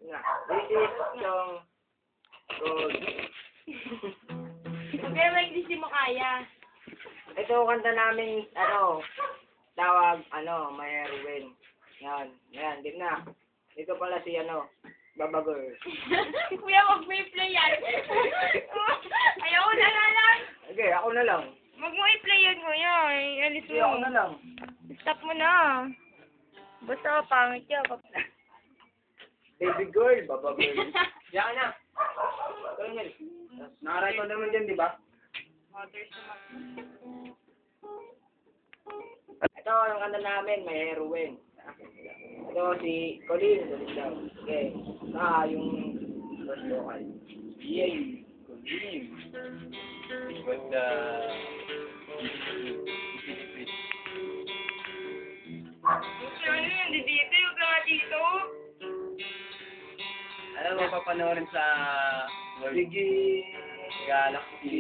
Nga. This is song called... Okay, may hindi mo kaya. Ito kanta namin, tawag, My Erwin. Yan, din na. Ito pala si, Baba Girl. Kuya, wag mo i-play yan. Ayaw ko na lang. Okay, ako na lang. Wag mo i-play yun, kuya. Alis Sige, ako na mo. lang. Stop mo na. Basta pangit ka. Baby girl, Baba Girl. Diyan ka na. Ito, nakaray ko naman dyan, di ba? Ito, ang kanta namin, My Erwin. Ito, si Colin daw. Okay. Yung first vocal. Yay! Colin! But, Ano yun? Dito yung ka dito. alam mo, papanoorin sa World Sige. Galaxy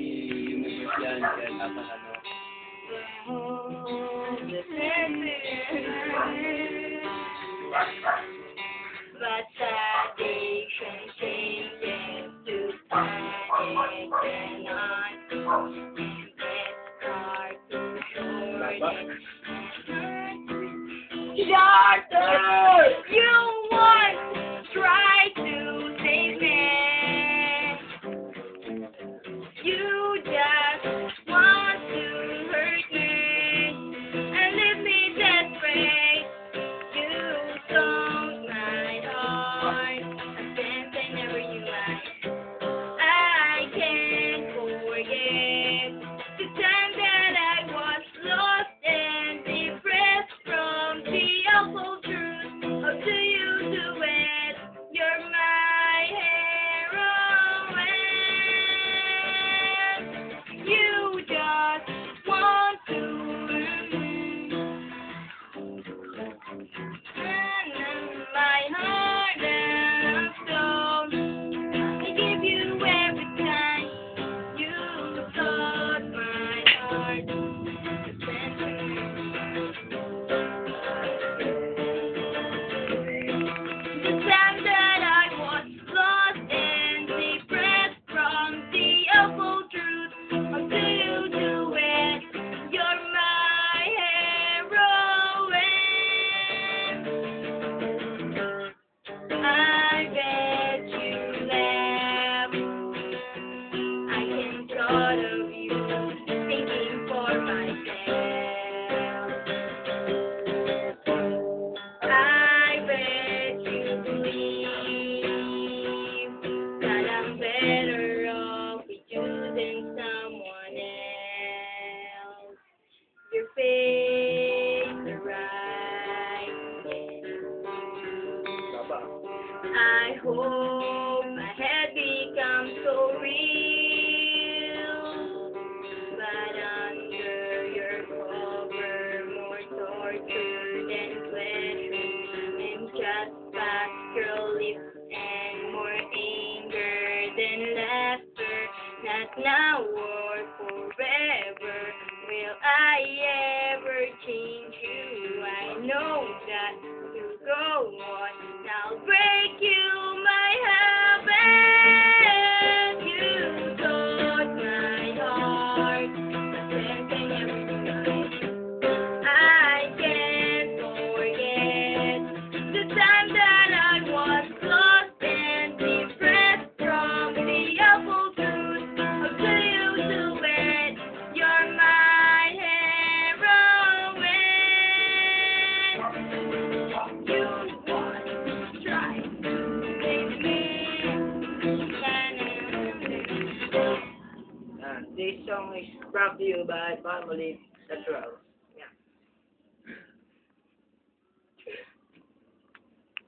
Universe yan. Kaya dapat But addiction changes to panic and not it's hard to shorten. Shorter! You want to try to save me. You just want to hurt me and leave me desperate. You stole my heart, a sense I never knew I can't forget the time that I was lost and depressed from the awful truth. How do you do it? You're my heroine. You just want to hurt me. And my heart and soul, I give you every time you touch my heart. The time that I was lost and depressed from the awful truth. How do you do it? You're my heroine. I bet you laugh. I can thought of you thinking for myself. I bet you believe that I'm better off with you than someone else. Your face the right. Baba. I hope my head becomes so real, but under your cover, more torture than pleasure, and just past your lips and more anger than laughter. Not now or forever will I ever change you. I know that you go on. I'll break you, my heaven. You touch my heart. Then I never knew I can't forget the time that I was lost and depressed from the awful truth. How do you do it? You're my heroine. You want to try to save me. This song is brought to you by Family Natural. Yeah.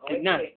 Good na. Okay.